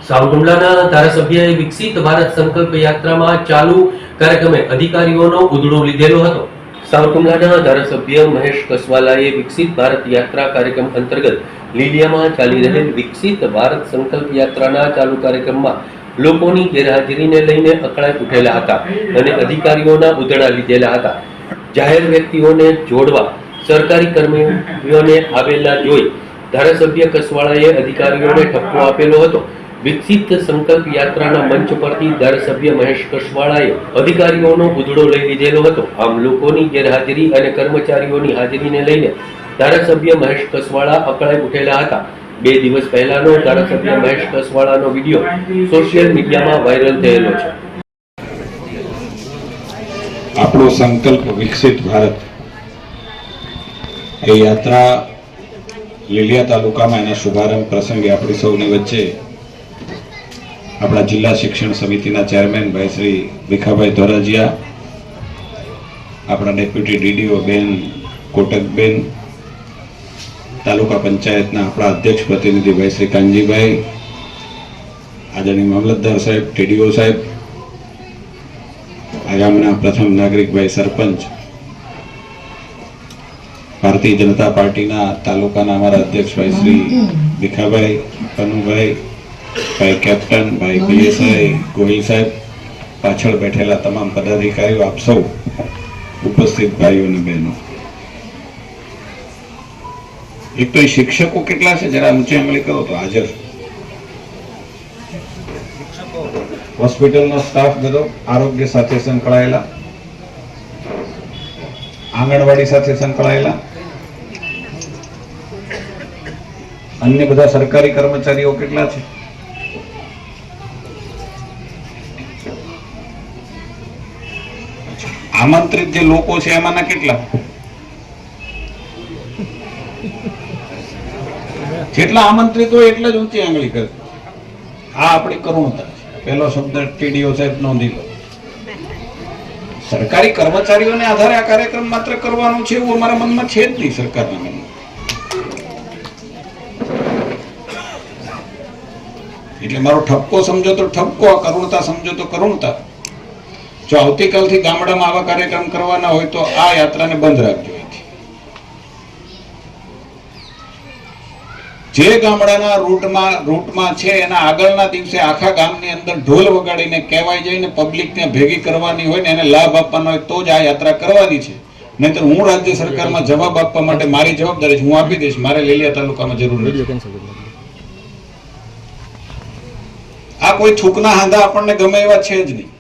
સાવરકુંડલાના ધારાસભ્યએ વિકસિત ભારત સંકલ્પ યાત્રામાં ચાલુ કાર્યક્રમે અધિકારીઓનો ઉધડો લીધેલો હતો। સાવરકુંડલાના ધારાસભ્ય મહેશ કસવાલાએ વિકસિત ભારત યાત્રા કાર્યક્રમ અંતર્ગત લીલિયામાં ચાલી રહેલ વિકસિત ભારત સંકલ્પ યાત્રાના ચાલુ કાર્યક્રમમાં લોકોની ગેરહાજરીને લઈને અકળાઈ ઉઠેલા હતા અને અધિકારીઓના ઉધડા લીધેલા હતા। જાહેર વ્યક્તિઓને જોડવા સરકારી કર્મીઓને આવેલા જોઈ ધારાસભ્ય કસવાળાએ અધિકારીઓને ઠપકો આપેલો હતો। વિકસિત સંકલ્પ યાત્રાના મંચ પરથી ધારાસભ્ય મહેશ કસવાળાએ અધિકારીઓનો ઉધડો લઈ લીધેલો હતો। આમ લોકોની ગેરહાજરી અને કર્મચારીઓની હાજરીને લઈને ધારાસભ્ય મહેશ કસવાળા અકળાઈ ઉઠેલા હતા। 2 દિવસ પહેલાનો ધારાસભ્ય મહેશ કસવાળાનો વિડીયો સોશિયલ મીડિયામાં વાયરલ થયેલો છે। આપણો સંકલ્પ વિકસિત ભારત એ યાત્રા લીલિયા તાલુકામાં એના શુભારંભ પ્રસંગે આપણી સૌની વચ્ચે આપણા જિલ્લા શિક્ષણ સમિતિના ચેરમેન ભાઈ શ્રી ભીખાભાઈ ધોરાજીયા, આપણા ડેપ્યુટી ડીડીઓ બેન કોટકબેન, તાલુકા પંચાયતના આપણા અધ્યક્ષ પ્રતિનિધિ ભાઈ શ્રી કાનજીભાઈ, આદરણીય મામલતદાર સાહેબ, ટીડીઓ સાહેબ, આ ગામના પ્રથમ નાગરિક ભાઈ સરપંચ, ભારતીય જનતા પાર્ટીના તાલુકાના અમારા અધ્યક્ષ ભાઈ શ્રી ભીખાભાઈ, કનુભાઈ, ભાઈ કેપ્ટન, ભાઈ પીએસઆઈ ગોહિલ સાહેબ, પાછળ બેઠેલા તમામ પદાધિકારીઓ, આપ સૌ ઉપસ્થિત ભાઈઓ અને બહેનો, એક તો શિક્ષકો કેટલા છે જરા ઊંચી આંગળી કરો તો હાજર, હોસ્પિટલનો સ્ટાફ બધો, આરોગ્ય સાથે સંકળાયેલા, આંગણવાડી સાથે સંકળાયેલા, અન્ય બધા સરકારી કર્મચારીઓ કેટલા છે? આમંત્રિત જે લોકો છે એમાંના કેટલા? જેટલા આમંત્રિત હોય એટલા જ ઊંચી આંગળી કરે। આ આપણી કરુણતા છે। પહેલો શબ્દ ટીડીઓ સાહેબ નોંધી લો। સરકારી કર્મચારીઓને આધારે આ કાર્યક્રમ માત્ર કરવાનો છે એવું અમારા મનમાં છે જ નહીં, સરકારના મનમાં। એટલે મારો ઠપકો સમજો તો ઠપકો, આ કરુણતા સમજો તો કરુણતા। જો આવતીકાલથી ગામડામાં આવા કાર્યક્રમ કરવાના હોય તો આ યાત્રાને બંધ રાખજો। જે ગામડાના રૂટમાં છે એના આગળના દિવસે આખા ગામની અંદર ઢોલ વગાડીને કહેવાય જાય ને પબ્લિકને ભેગી કરવાની હોય ને એને લાભ આપવાનો હોય તો જ આ યાત્રા કરવાની છે। નહીંતર હું રાજ્ય સરકારમાં જવાબ આપવા માટે મારી જવાબદારી હું આપી દઈશ, મારે લીલિયા તાલુકામાં જરૂર નથી। આ કોઈ થૂકના હાંધા આપણને ગમે એવા છે જ નહીં।